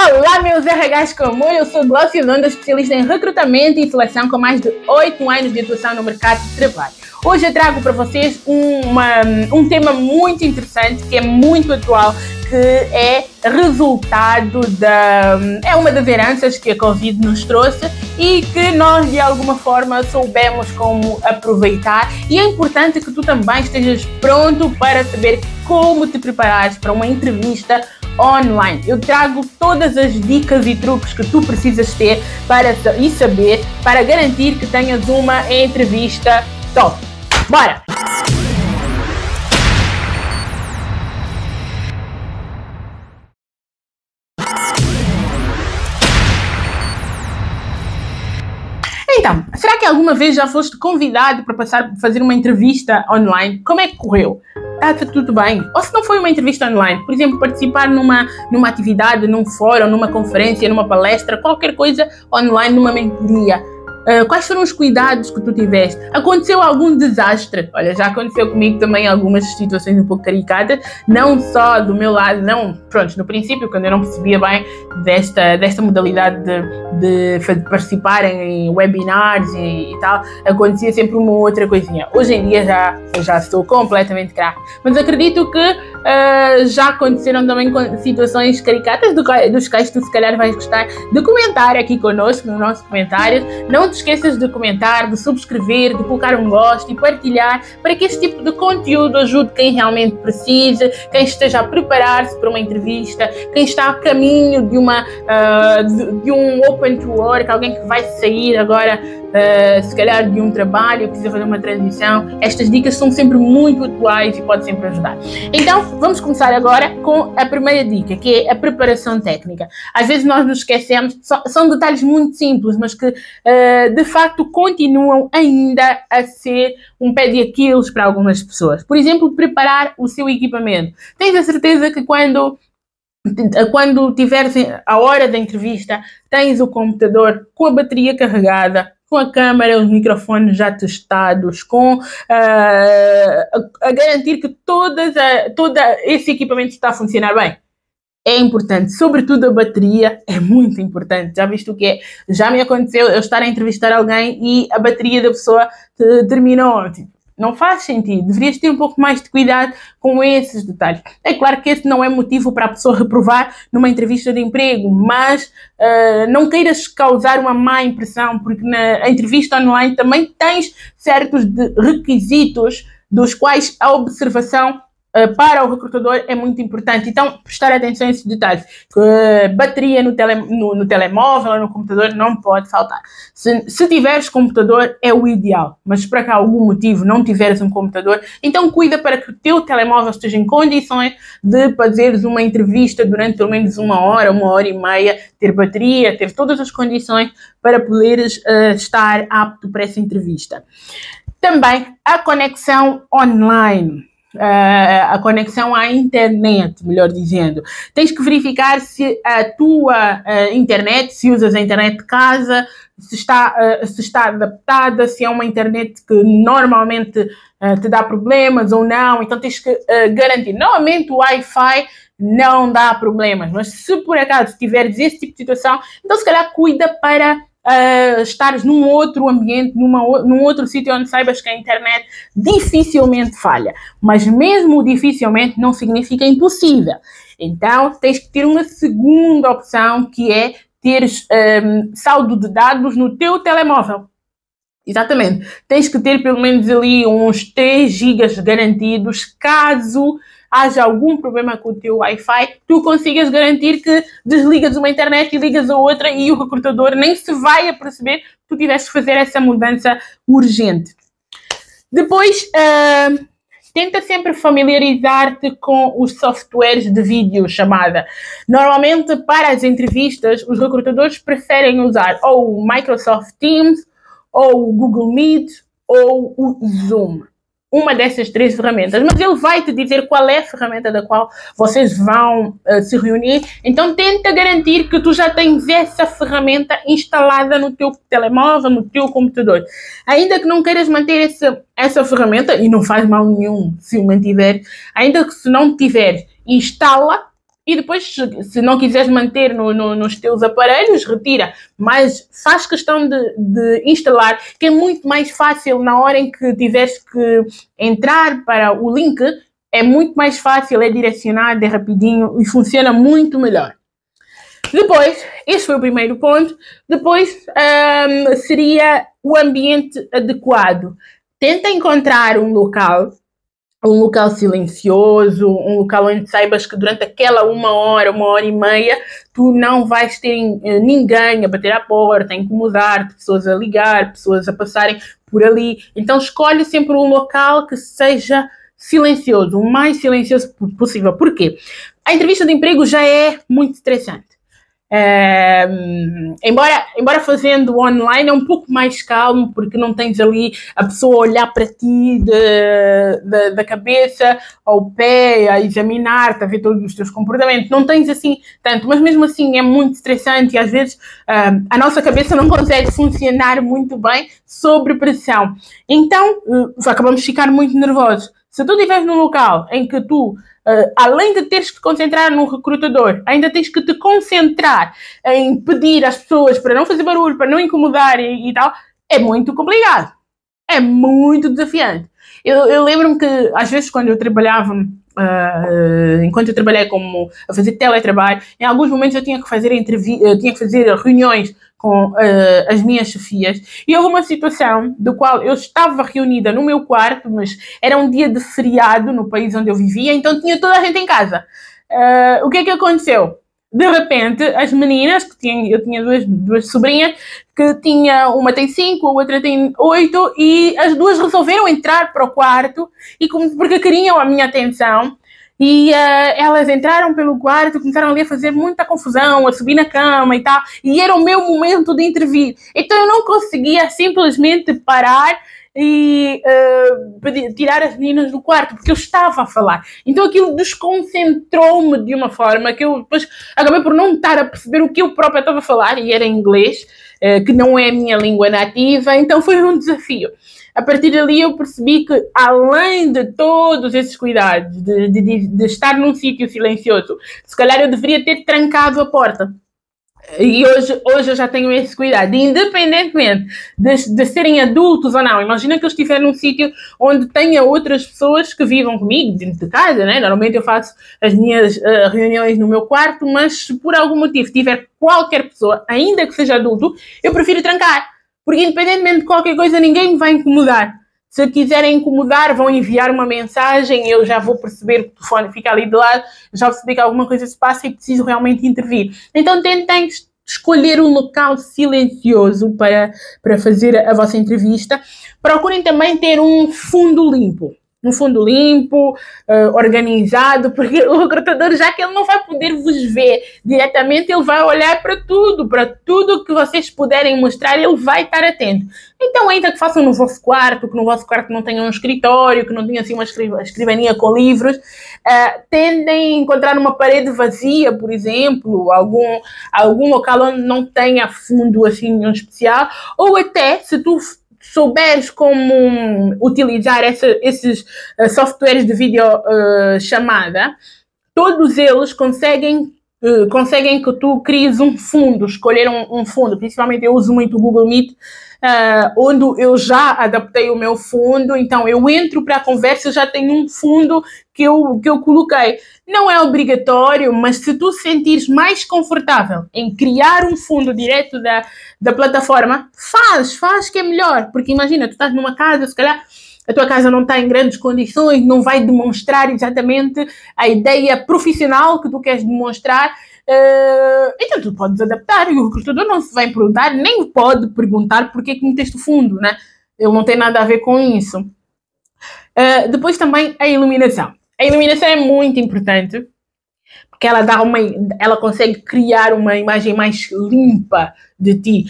Olá, meus RHs comum, eu sou Glaucia Longa, especialista em recrutamento e seleção com mais de 8 anos de atuação no mercado de trabalho. Hoje eu trago para vocês um tema muito interessante, que é muito atual, que é resultado é uma das heranças que a Covid nos trouxe e que nós de alguma forma soubemos como aproveitar, e é importante que tu também estejas pronto para saber como te preparares para uma entrevista online. Eu trago todas as dicas e truques que tu precisas ter e saber para garantir que tenhas uma entrevista top. Bora! Então, será que alguma vez já foste convidado para fazer uma entrevista online? Como é que correu? Está tudo bem? Ou se não foi uma entrevista online, por exemplo, participar numa atividade, num fórum, numa conferência, numa palestra, qualquer coisa online, numa mentoria. Quais foram os cuidados que tu tiveste? Aconteceu algum desastre? Olha, já aconteceu comigo também algumas situações um pouco caricatas, não só do meu lado, não, pronto, no princípio, quando eu não percebia bem desta modalidade de participar em webinars e tal, acontecia sempre uma outra coisinha. Hoje em dia já estou completamente craque, mas acredito que já aconteceram também situações caricatas dos quais tu se calhar vais gostar de comentar aqui connosco, no nosso comentário. Não te esqueças de comentar, de subscrever, de colocar um gosto e partilhar para que este tipo de conteúdo ajude quem realmente precisa, quem esteja a preparar-se para uma entrevista, quem está a caminho de um open to work, alguém que vai sair agora se calhar de um trabalho, precisa fazer uma transição. Estas dicas são sempre muito atuais e podem sempre ajudar. Então vamos começar agora com a primeira dica, que é a preparação técnica. Às vezes nós nos esquecemos, são detalhes muito simples, mas que de facto continuam ainda a ser um pé de Aquiles para algumas pessoas. Por exemplo, preparar o seu equipamento. Tens a certeza que quando tiveres a hora da entrevista, tens o computador com a bateria carregada, com a câmera, os microfones já testados, com a garantir que todo esse equipamento está a funcionar bem. É importante, sobretudo a bateria é muito importante. Já viste o que é? Já me aconteceu eu estar a entrevistar alguém e a bateria da pessoa terminou. Não faz sentido, deverias ter um pouco mais de cuidado com esses detalhes. É claro que esse não é motivo para a pessoa reprovar numa entrevista de emprego, mas não queiras causar uma má impressão, porque na entrevista online também tens certos requisitos dos quais a observação para o recrutador é muito importante. Então, prestar atenção a esses detalhes. Bateria no telemóvel ou no computador não pode faltar. Se tiveres computador, é o ideal. Mas se por algum motivo não tiveres um computador, então cuida para que o teu telemóvel esteja em condições de fazeres uma entrevista durante pelo menos uma hora e meia, ter bateria, ter todas as condições para poderes estar apto para essa entrevista. Também a conexão online. A conexão à internet, melhor dizendo. Tens que verificar se a tua internet, se usas a internet de casa, se está adaptada, se é uma internet que normalmente te dá problemas ou não. Então tens que garantir. Normalmente o Wi-Fi não dá problemas, mas se por acaso tiveres esse tipo de situação, então se calhar cuida para estares num outro ambiente, num outro sítio onde saibas que a internet dificilmente falha. Mas mesmo dificilmente não significa impossível. Então tens que ter uma segunda opção, que é teres saldo de dados no teu telemóvel. Exatamente. Tens que ter pelo menos ali uns 3 GB garantidos, caso haja algum problema com o teu Wi-Fi, tu consigas garantir que desligas uma internet e ligas a outra e o recrutador nem se vai aperceber que tu tiveste que fazer essa mudança urgente. Depois, tenta sempre familiarizar-te com os softwares de videochamada. Normalmente, para as entrevistas, os recrutadores preferem usar ou o Microsoft Teams, ou o Google Meet, ou o Zoom. Uma dessas 3 ferramentas, mas ele vai te dizer qual é a ferramenta da qual vocês vão se reunir. Então tenta garantir que tu já tens essa ferramenta instalada no teu telemóvel, no teu computador. Ainda que não queiras manter essa ferramenta, e não faz mal nenhum se o mantiver, ainda que se não tiver, instala e depois, se não quiseres manter nos teus aparelhos, retira. Mas faz questão de instalar, que é muito mais fácil na hora em que tiveres que entrar para o link, é muito mais fácil, é direcionado, é rapidinho e funciona muito melhor. Depois, este foi o primeiro ponto. Depois seria o ambiente adequado. Tenta encontrar um local silencioso, um local onde saibas que durante aquela 1 hora e meia, tu não vais ter ninguém a bater à porta, a incomodar-te, pessoas a ligar, pessoas a passarem por ali. Então escolhe sempre um local que seja silencioso, o mais silencioso possível. Porquê? A entrevista de emprego já é muito estressante. Embora fazendo online é um pouco mais calmo, porque não tens ali a pessoa a olhar para ti da cabeça ao pé, a examinar-te, a ver todos os teus comportamentos, não tens assim tanto, mas mesmo assim é muito estressante e às vezes a nossa cabeça não consegue funcionar muito bem sob pressão, então acabamos de ficar muito nervosos. Se tu estiveres num local em que tu, além de teres que te concentrar no recrutador, ainda tens que te concentrar em pedir às pessoas para não fazer barulho, para não incomodar e tal, é muito complicado. É muito desafiante. Eu lembro-me que, às vezes, quando eu trabalhava, enquanto eu trabalhei a fazer teletrabalho, em alguns momentos eu tinha que fazer reuniões com as minhas chefias, e houve uma situação do qual eu estava reunida no meu quarto, mas era um dia de feriado no país onde eu vivia, então tinha toda a gente em casa. O que é que aconteceu? De repente, as meninas, eu tinha duas sobrinhas, que uma tem 5, a outra tem 8, e as duas resolveram entrar para o quarto, porque queriam a minha atenção, e elas entraram pelo quarto, começaram ali a fazer muita confusão, a subir na cama e tal, e era o meu momento de intervir. Então eu não conseguia simplesmente parar e tirar as meninas do quarto, porque eu estava a falar. Então aquilo desconcentrou-me de uma forma que eu depois acabei por não estar a perceber o que eu própria estava a falar, e era inglês, que não é a minha língua nativa, então foi um desafio. A partir dali eu percebi que, além de todos esses cuidados, de estar num sítio silencioso, se calhar eu deveria ter trancado a porta. E hoje eu já tenho esse cuidado, independentemente de serem adultos ou não. Imagina que eu estiver num sítio onde tenha outras pessoas que vivam comigo, dentro de casa, né? Normalmente eu faço as minhas reuniões no meu quarto, mas se por algum motivo tiver qualquer pessoa, ainda que seja adulto, eu prefiro trancar. Porque independentemente de qualquer coisa, ninguém me vai incomodar. Se quiserem incomodar, vão enviar uma mensagem, eu já vou perceber que o telefone fica ali de lado, já percebi que alguma coisa se passa e preciso realmente intervir. Então tentem escolher um local silencioso para fazer a vossa entrevista. Procurem também ter um fundo limpo. Organizado, porque o recrutador, já que ele não vai poder vos ver diretamente, ele vai olhar para tudo que vocês puderem mostrar, ele vai estar atento. Então, ainda que façam no vosso quarto, que no vosso quarto não tenham um escritório, que não tenha assim uma escrivaninha com livros, tendem a encontrar uma parede vazia, por exemplo, algum local onde não tenha fundo assim nenhum especial, ou até, se tu souberes como utilizar esses softwares de videochamada, todos eles conseguem que tu cries um fundo, escolher um fundo. Principalmente eu uso muito o Google Meet, onde eu já adaptei o meu fundo, então eu entro para a conversa, eu já tenho um fundo que eu coloquei. Não é obrigatório, mas se tu sentires mais confortável em criar um fundo direto da plataforma, faz que é melhor. Porque imagina, tu estás numa casa, se calhar a tua casa não está em grandes condições, não vai demonstrar exatamente a ideia profissional que tu queres demonstrar, então tu podes adaptar e o recrutador não se vai perguntar, nem pode perguntar porque é que meteste o fundo, né? Ele não tem nada a ver com isso. Depois também a iluminação. A iluminação é muito importante porque ela consegue criar uma imagem mais limpa de ti.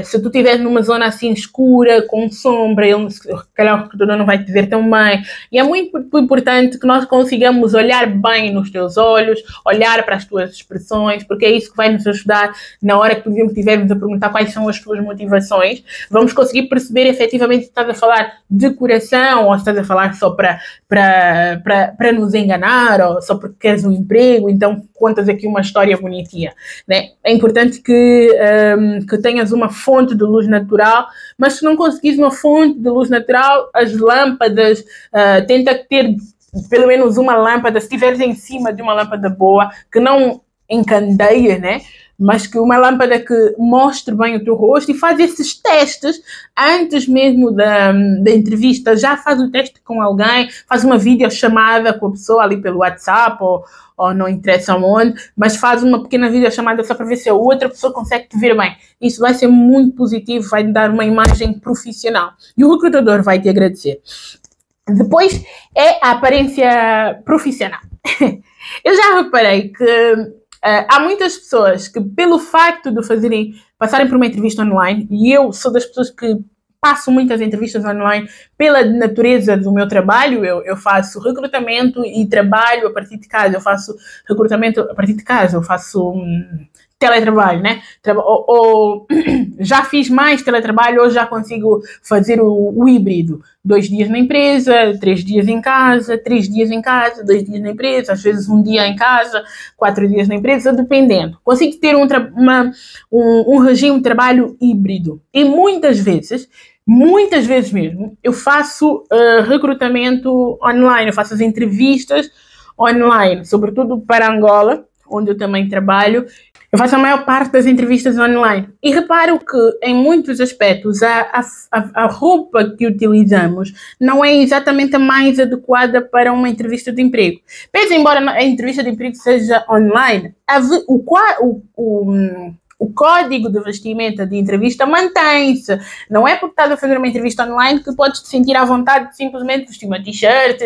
Se tu estiveres numa zona assim escura, com sombra, ele, se calhar o recrutador não vai te ver tão bem. E é muito importante que nós consigamos olhar bem nos teus olhos, olhar para as tuas expressões, porque é isso que vai nos ajudar na hora que, por exemplo, estivermos a perguntar quais são as tuas motivações. Vamos conseguir perceber efetivamente se estás a falar de coração ou se estás a falar só para nos enganar ou só porque queres um emprego, então contas aqui uma história bonitinha, né? É importante que tenhas uma fonte de luz natural, mas se não conseguires uma fonte de luz natural, as lâmpadas, tenta ter pelo menos uma lâmpada, se estiveres em cima de uma lâmpada boa, que não encandeia, né? Mas que uma lâmpada que mostre bem o teu rosto, e faz esses testes antes mesmo da entrevista. Já faz o teste com alguém, faz uma videochamada com a pessoa ali pelo WhatsApp ou não interessa onde, mas faz uma pequena videochamada só para ver se a outra pessoa consegue te ver bem. Isso vai ser muito positivo, vai te dar uma imagem profissional e o recrutador vai te agradecer. Depois é a aparência profissional. Eu já reparei que há muitas pessoas que, pelo facto de passarem por uma entrevista online, e eu sou das pessoas que passo muitas entrevistas online pela natureza do meu trabalho, eu faço recrutamento e trabalho a partir de casa, eu faço recrutamento a partir de casa, eu faço teletrabalho, né? Já fiz mais teletrabalho, hoje já consigo fazer o híbrido. 2 dias na empresa, 3 dias em casa, 3 dias em casa, 2 dias na empresa, às vezes 1 dia em casa, 4 dias na empresa, dependendo. Consigo ter um regime de trabalho híbrido. E muitas vezes mesmo, eu faço recrutamento online, eu faço as entrevistas online, sobretudo para Angola, onde eu também trabalho. Eu faço a maior parte das entrevistas online. E reparo que, em muitos aspectos, a roupa que utilizamos não é exatamente a mais adequada para uma entrevista de emprego. Pese embora a entrevista de emprego seja online, o código de vestimenta de entrevista mantém-se. Não é porque estás a fazer uma entrevista online que podes te sentir à vontade de simplesmente vestir uma t-shirt,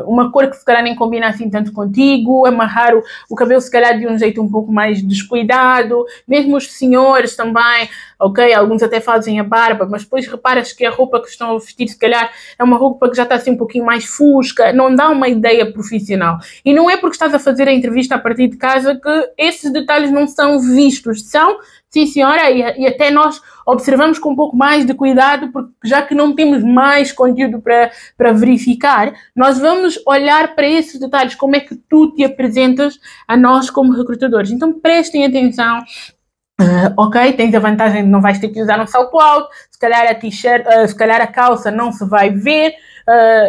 uma cor que se calhar nem combina assim tanto contigo, amarrar o cabelo se calhar de um jeito um pouco mais descuidado, mesmo os senhores também, ok? Alguns até fazem a barba, mas depois reparas que a roupa que estão a vestir se calhar é uma roupa que já está assim um pouquinho mais fusca, não dá uma ideia profissional. E não é porque estás a fazer a entrevista a partir de casa que esses detalhes não são vistos. São, sim senhora, e até nós observamos com um pouco mais de cuidado, porque já que não temos mais conteúdo para verificar, nós vamos olhar para esses detalhes, como é que tu te apresentas a nós como recrutadores. Então prestem atenção. Ok, tens a vantagem de não vais ter que usar um salto alto, se calhar a t-shirt, se calhar a calça não se vai ver,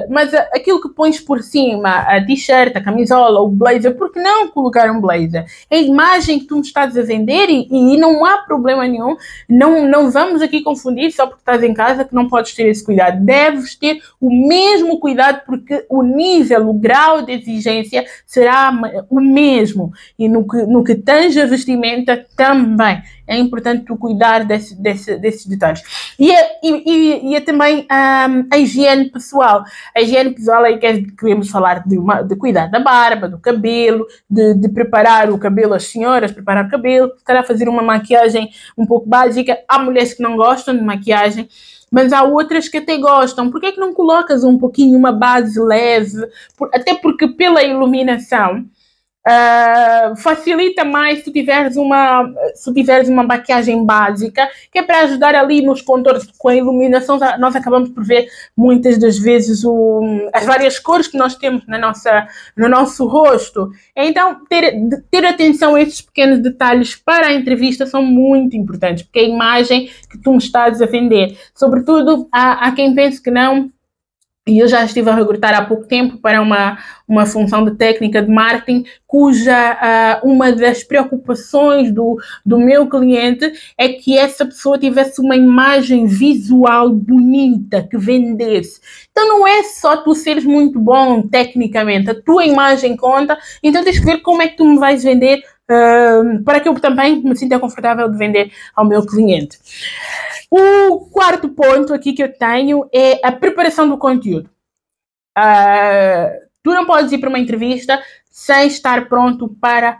mas aquilo que pões por cima, a t-shirt, a camisola, o blazer, por que não colocar um blazer? É a imagem que tu me estás a vender e não há problema nenhum, não vamos aqui confundir só porque estás em casa que não podes ter esse cuidado. Deves ter o mesmo cuidado porque o nível, o grau de exigência será o mesmo e no que tange a vestimenta também. É importante tu cuidar desses detalhes. E é também a higiene pessoal. A higiene pessoal é que queremos falar de cuidar da barba, do cabelo, de preparar o cabelo, as senhoras preparar o cabelo, se calhar fazer uma maquiagem um pouco básica. Há mulheres que não gostam de maquiagem, mas há outras que até gostam. Por que é que não colocas um pouquinho, uma base leve? Até porque pela iluminação, facilita mais se tu tiveres uma maquiagem básica, que é para ajudar ali nos contornos. Com a iluminação nós acabamos por ver muitas das vezes as várias cores que nós temos no nosso rosto. Então ter atenção a esses pequenos detalhes para a entrevista são muito importantes, porque é a imagem que tu me estás a vender. Sobretudo há quem pense que não. E eu já estive a recrutar há pouco tempo para uma função de técnica de marketing, cuja uma das preocupações do meu cliente é que essa pessoa tivesse uma imagem visual bonita, que vendesse. Então não é só tu seres muito bom tecnicamente, a tua imagem conta, então tens que ver como é que tu me vais vender para que eu também me sinta confortável de vender ao meu cliente. O quarto ponto aqui que eu tenho é a preparação do conteúdo. Tu não podes ir para uma entrevista sem estar pronto para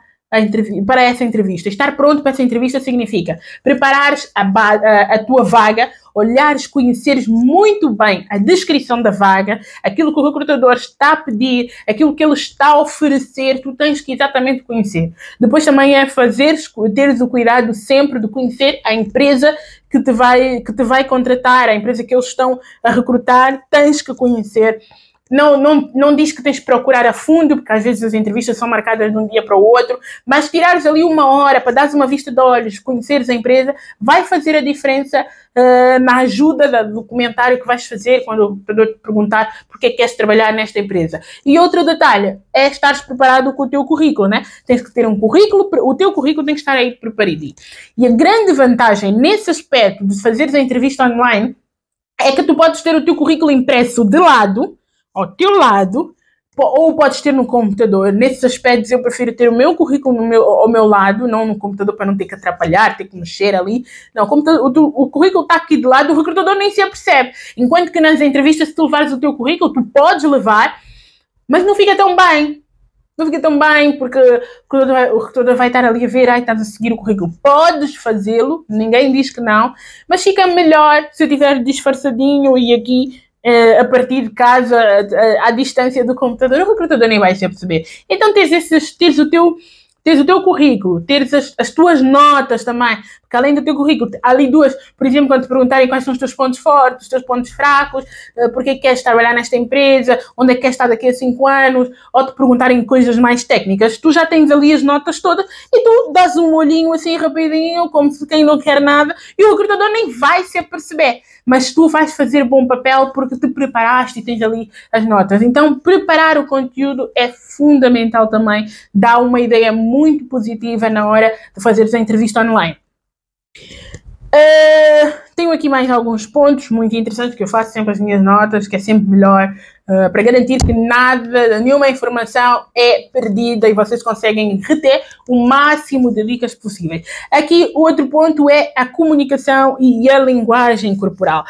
para essa entrevista. Estar pronto para essa entrevista significa preparares a tua vaga, olhares, conheceres muito bem a descrição da vaga, aquilo que o recrutador está a pedir, aquilo que ele está a oferecer, tu tens que exatamente conhecer. Depois também é teres o cuidado sempre de conhecer a empresa que te vai contratar, a empresa que eles estão a recrutar, tens que conhecer. Não diz que tens de procurar a fundo, porque às vezes as entrevistas são marcadas de um dia para o outro, mas tirares ali 1 hora para dares uma vista de olhos, conheceres a empresa, vai fazer a diferença na ajuda do comentário que vais fazer quando o recrutador te perguntar porque é que queres trabalhar nesta empresa. E outro detalhe é estares preparado com o teu currículo, né? Tens que ter um currículo, o teu currículo tem que estar aí preparadinho. E a grande vantagem nesse aspecto de fazeres a entrevista online é que tu podes ter o teu currículo impresso de lado, ao teu lado, ou podes ter no computador. Nesses aspectos eu prefiro ter o meu currículo ao meu lado, não no computador para não ter que atrapalhar, ter que mexer ali. Não, o currículo está aqui de lado, o recrutador nem se apercebe. Enquanto que nas entrevistas, se tu levares o teu currículo, tu podes levar, mas não fica tão bem. Não fica tão bem, porque o recrutador vai estar ali a ver, estás a seguir o currículo. Podes fazê-lo, ninguém diz que não, mas fica melhor se eu estiver disfarçadinho e aqui a partir de casa, à distância do computador, o recrutador nem vai se aperceber. Então teres o teu currículo, teres as tuas notas também, porque além do teu currículo, há ali duas, por exemplo, quando te perguntarem quais são os teus pontos fortes, os teus pontos fracos, porque é que queres trabalhar nesta empresa, onde é que queres estar daqui a 5 anos, ou te perguntarem coisas mais técnicas, tu já tens ali as notas todas e tu dás um olhinho assim rapidinho, como se quem não quer nada, e o recrutador nem vai se aperceber. Mas tu vais fazer bom papel porque te preparaste e tens ali as notas. Então, preparar o conteúdo é fundamental também, dá uma ideia muito positiva na hora de fazeres a entrevista online. Tenho aqui mais alguns pontos muito interessantes que eu faço sempre as minhas notas, que é sempre melhor, para garantir que nenhuma informação é perdida e vocês conseguem reter o máximo de dicas possíveis. Aqui o outro ponto é a comunicação e a linguagem corporal.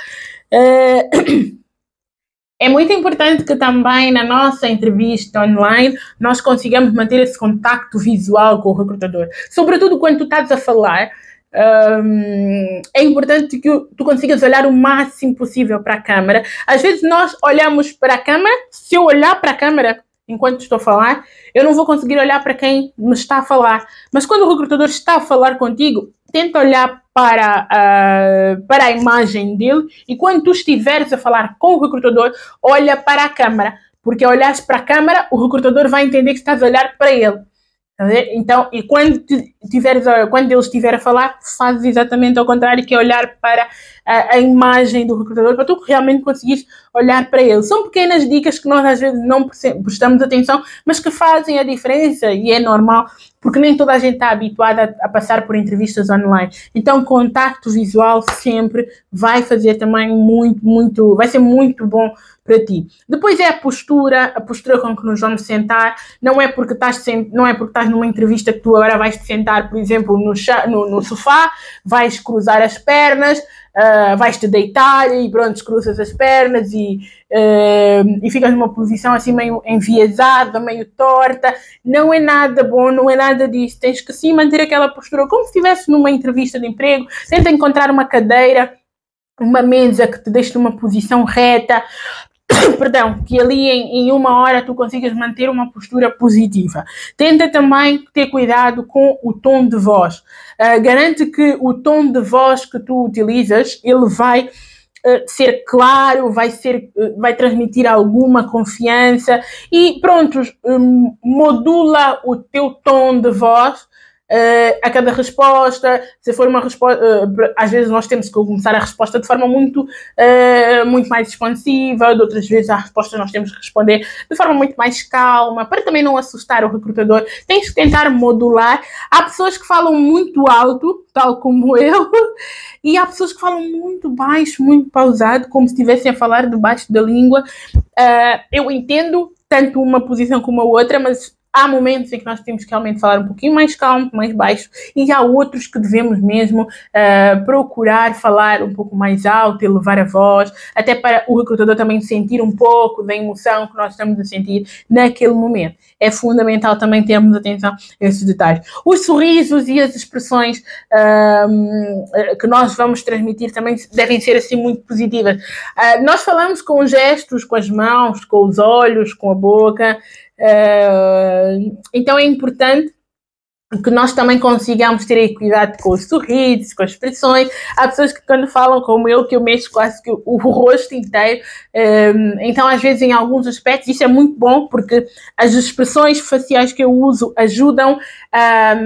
É muito importante que também na nossa entrevista online nós consigamos manter esse contacto visual com o recrutador. Sobretudo quando tu estás a falar, é importante que tu consigas olhar o máximo possível para a câmara. Às vezes nós olhamos para a câmara, se eu olhar para a câmara enquanto estou a falar, eu não vou conseguir olhar para quem me está a falar. Mas quando o recrutador está a falar contigo, tenta olhar para a imagem dele e quando tu estiveres a falar com o recrutador, olha para a câmara. Porque ao olhares para a câmara, o recrutador vai entender que estás a olhar para ele. Então, e quando ele estiver a falar, fazes exatamente ao contrário, que é olhar para a imagem do recrutador, para tu realmente conseguires olhar para ele. São pequenas dicas que nós às vezes não prestamos atenção, mas que fazem a diferença e é normal, porque nem toda a gente está habituada a passar por entrevistas online. Então, contacto visual sempre vai fazer também vai ser muito bom para ti. Depois é a postura com que nos vamos sentar. Não é porque estás numa entrevista que tu agora vais te sentar, por exemplo, no sofá, vais cruzar as pernas, vais te deitar e pronto, cruzas as pernas e ficas numa posição assim meio enviesada, meio torta. Não é nada bom, não é nada disso. Tens que sim manter aquela postura como se estivesse numa entrevista de emprego. Tenta encontrar uma cadeira, uma mesa que te deixe numa posição reta, perdão, que ali em 1 hora tu consigas manter uma postura positiva. Tenta também ter cuidado com o tom de voz. Garante que o tom de voz que tu utilizas, ele vai ser claro, vai transmitir alguma confiança e pronto, modula o teu tom de voz a cada resposta. Se for uma resposta, às vezes nós temos que começar a resposta de forma muito mais expansiva, de outras vezes a resposta nós temos que responder de forma muito mais calma, para também não assustar o recrutador. Tens que tentar modular. Há pessoas que falam muito alto, tal como eu, e há pessoas que falam muito baixo, muito pausado, como se estivessem a falar debaixo da língua. Eu entendo tanto uma posição como a outra, mas há momentos em que nós temos que realmente falar um pouquinho mais calmo, mais baixo, e há outros que devemos mesmo procurar falar um pouco mais alto, elevar a voz, até para o recrutador também sentir um pouco da emoção que nós estamos a sentir naquele momento. É fundamental também termos atenção a esses detalhes. Os sorrisos e as expressões que nós vamos transmitir também devem ser assim muito positivas. Nós falamos com gestos, com as mãos, com os olhos, com a boca. Então é importante que nós também consigamos ter cuidado com os sorrisos, com as expressões. Há pessoas que quando falam como eu, que eu mexo quase que o rosto inteiro. Então, às vezes, em alguns aspectos, isso é muito bom, porque as expressões faciais que eu uso ajudam a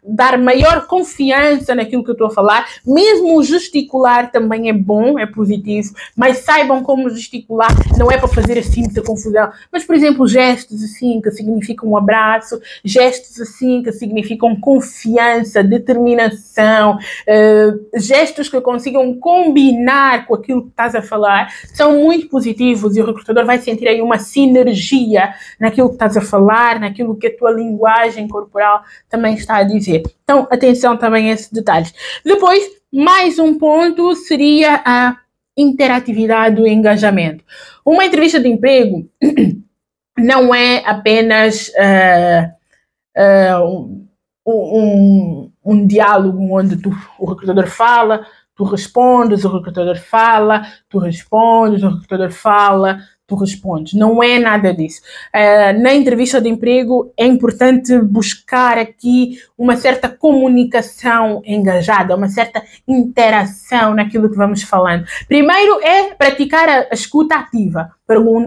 dar maior confiança naquilo que eu estou a falar. Mesmo o gesticular também é bom, é positivo, mas saibam como gesticular não é para fazer assim muita confusão. Mas, por exemplo, gestos assim, que significam um abraço, gestos assim que significam confiança, determinação, gestos que consigam combinar com aquilo que estás a falar, são muito positivos e o recrutador vai sentir aí uma sinergia naquilo que estás a falar, naquilo que a tua linguagem corporal também está a dizer. Então, atenção também a esses detalhes. Depois, mais um ponto seria a interatividade do engajamento. Uma entrevista de emprego não é apenas um diálogo onde o recrutador fala, tu respondes, o recrutador fala, tu respondes, o recrutador fala, tu respondes. Não é nada disso. Na entrevista de emprego é importante buscar aqui uma certa comunicação engajada, uma certa interação naquilo que vamos falando. Primeiro é praticar a escuta ativa,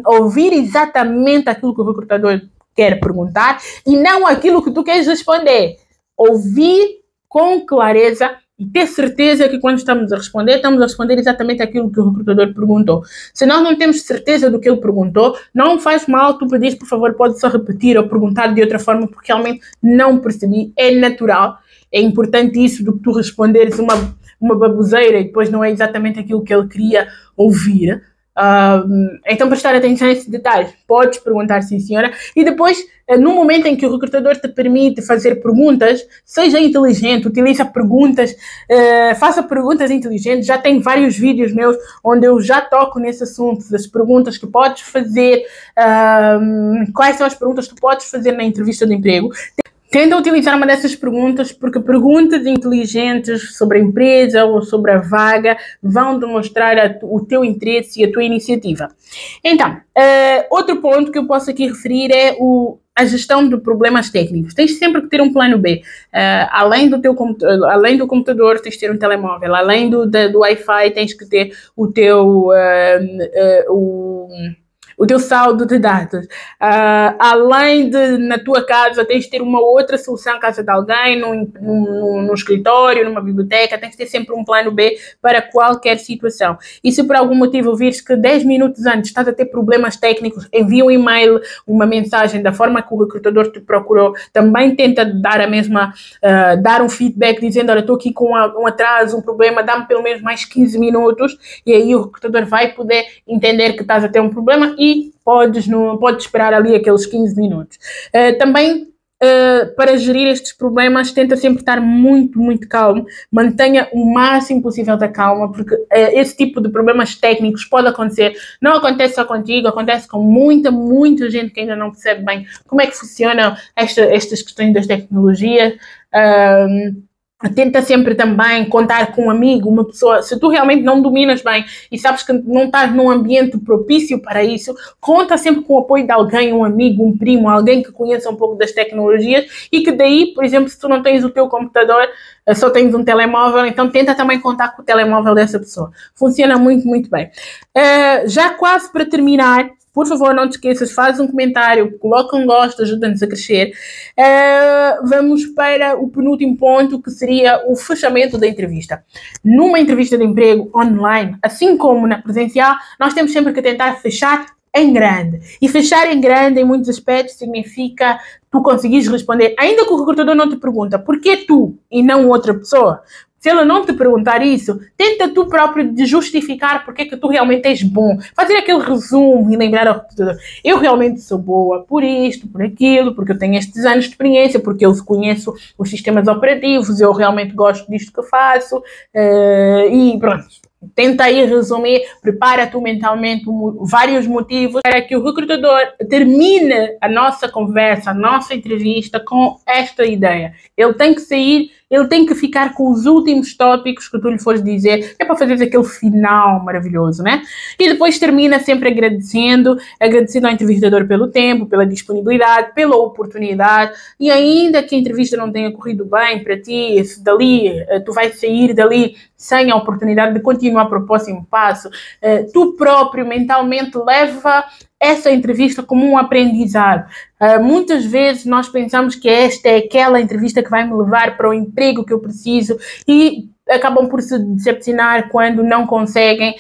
ouvir exatamente aquilo que o recrutador quer perguntar e não aquilo que tu queres responder. Ouvir com clareza e ter certeza que quando estamos a responder exatamente aquilo que o recrutador perguntou. Se nós não temos certeza do que ele perguntou, não faz mal tu pedires, por favor, pode só repetir ou perguntar de outra forma, porque realmente não percebi. É natural, é importante isso do que tu responderes uma baboseira e depois não é exatamente aquilo que ele queria ouvir. Então prestar atenção a esses detalhes. Podes perguntar, sim senhora, e depois no momento em que o recrutador te permite fazer perguntas, seja inteligente, utiliza perguntas, faça perguntas inteligentes. Já tem vários vídeos meus onde eu já toco nesse assunto das perguntas que podes fazer, quais são as perguntas que tu podes fazer na entrevista de emprego. Tenta utilizar uma dessas perguntas, porque perguntas inteligentes sobre a empresa ou sobre a vaga vão demonstrar o teu interesse e a tua iniciativa. Então, outro ponto que eu posso aqui referir é a gestão de problemas técnicos. Tens sempre que ter um plano B. Além do computador, tens de ter um telemóvel. Além do Wi-Fi, tens que ter o teu saldo de dados. Além de, na tua casa, tens de ter uma outra solução, casa de alguém, num escritório, numa biblioteca, tens de ter sempre um plano B para qualquer situação. E se por algum motivo vires que 10 minutos antes estás a ter problemas técnicos, envia um e-mail, uma mensagem da forma que o recrutador te procurou, também tenta dar dar um feedback dizendo, olha, estou aqui com um atraso, um problema, dá-me pelo menos mais 15 minutos, e aí o recrutador vai poder entender que estás a ter um problema e podes esperar ali aqueles 15 minutos. Também, para gerir estes problemas, tenta sempre estar muito, muito calmo. Mantenha o máximo possível da calma, porque esse tipo de problemas técnicos pode acontecer. Não acontece só contigo, acontece com muita, muita gente que ainda não percebe bem como é que funcionam estas questões das tecnologias. Tenta sempre também contar com um amigo, uma pessoa. Se tu realmente não dominas bem e sabes que não estás num ambiente propício para isso, conta sempre com o apoio de alguém, um amigo, um primo, alguém que conheça um pouco das tecnologias e que daí, por exemplo, se tu não tens o teu computador, só tens um telemóvel, então tenta também contar com o telemóvel dessa pessoa. Funciona muito, muito bem. Já quase para terminar, por favor, não te esqueças, faz um comentário, coloca um gosto, ajuda-nos a crescer. Vamos para o penúltimo ponto, que seria o fechamento da entrevista. Numa entrevista de emprego online, assim como na presencial, nós temos sempre que tentar fechar em grande. E fechar em grande, em muitos aspectos, significa tu conseguires responder, ainda que o recrutador não te pergunta, porquê tu e não outra pessoa? Se ela não te perguntar isso, tenta tu próprio de justificar porque é que tu realmente és bom. Fazer aquele resumo e lembrar ao recrutador: eu realmente sou boa por isto, por aquilo, porque eu tenho estes anos de experiência, porque eu conheço os sistemas operativos, eu realmente gosto disto que faço, e pronto. Tenta aí resumir, prepara tu mentalmente vários motivos para que o recrutador termine a nossa conversa, a nossa entrevista com esta ideia. Ele tem que sair, ele tem que ficar com os últimos tópicos que tu lhe fores dizer, é para fazer aquele final maravilhoso, né? E depois termina sempre agradecendo ao entrevistador pelo tempo, pela disponibilidade, pela oportunidade, e ainda que a entrevista não tenha corrido bem para ti, se dali tu vais sair dali sem a oportunidade de continuar para o próximo passo, tu próprio mentalmente leva essa entrevista como um aprendizado. Muitas vezes nós pensamos que esta é aquela entrevista que vai me levar para o emprego que eu preciso e acabam por se decepcionar quando não conseguem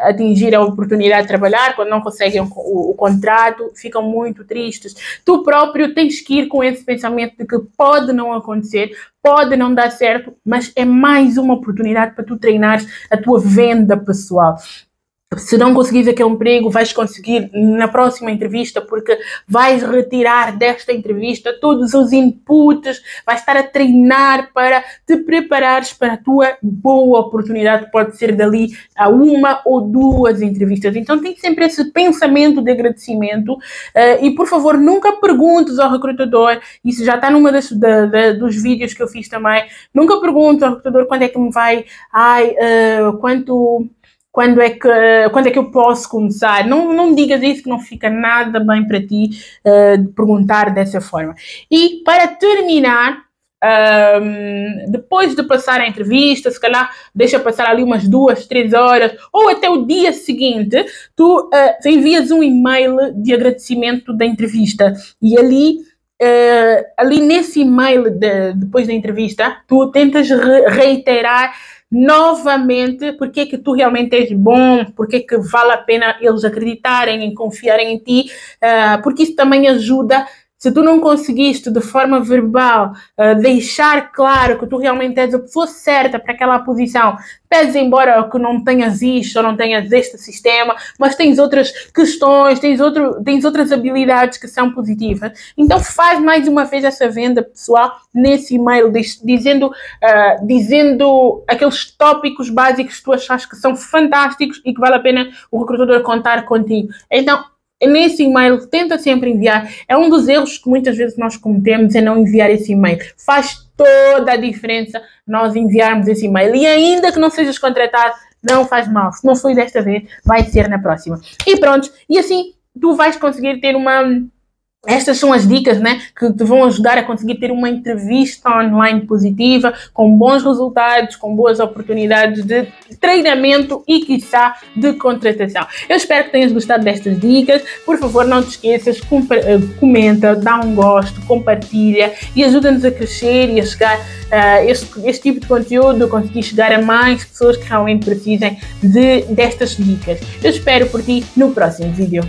atingir a oportunidade de trabalhar, quando não conseguem o contrato, ficam muito tristes. Tu próprio tens que ir com esse pensamento de que pode não acontecer, pode não dar certo, mas é mais uma oportunidade para tu treinares a tua venda pessoal. Se não conseguires aquele emprego, vais conseguir na próxima entrevista, porque vais retirar desta entrevista todos os inputs, vais estar a treinar para te preparares para a tua boa oportunidade, pode ser dali a uma ou duas entrevistas. Então tem sempre esse pensamento de agradecimento e, por favor, nunca perguntes ao recrutador, isso já está numa dos vídeos que eu fiz também, nunca perguntes ao recrutador quando é que me vai, quando é que eu posso começar. Não digas isso, que não fica nada bem para ti de perguntar dessa forma. E para terminar, depois de passar a entrevista, se calhar deixa passar ali umas 2, 3 horas, ou até o dia seguinte, tu envias um e-mail de agradecimento da entrevista. E ali nesse e-mail depois da entrevista, tu tentas reiterar novamente porque é que tu realmente és bom, porque é que vale a pena eles acreditarem e confiarem em ti, porque isso também ajuda. Se tu não conseguiste de forma verbal deixar claro que tu realmente és a pessoa certa para aquela posição, pedes embora que não tenhas isto ou não tenhas este sistema, mas tens outras questões, tens outras habilidades que são positivas, então faz mais uma vez essa venda pessoal nesse e-mail, dizendo aqueles tópicos básicos que tu achas que são fantásticos e que vale a pena o recrutador contar contigo. Então, nesse e-mail, tenta sempre enviar. É um dos erros que muitas vezes nós cometemos, é não enviar esse e-mail. Faz toda a diferença nós enviarmos esse e-mail. E ainda que não sejas contratado, não faz mal. Se não foi desta vez, vai ser na próxima. E pronto. E assim, tu vais conseguir ter estas são as dicas, né, que te vão ajudar a conseguir ter uma entrevista online positiva, com bons resultados, com boas oportunidades de treinamento e, quiçá, de contratação. Eu espero que tenhas gostado destas dicas. Por favor, não te esqueças, comenta, dá um gosto, compartilha e ajuda-nos a crescer e a chegar a este tipo de conteúdo, conseguir chegar a mais pessoas que realmente precisem destas dicas. Eu espero por ti no próximo vídeo.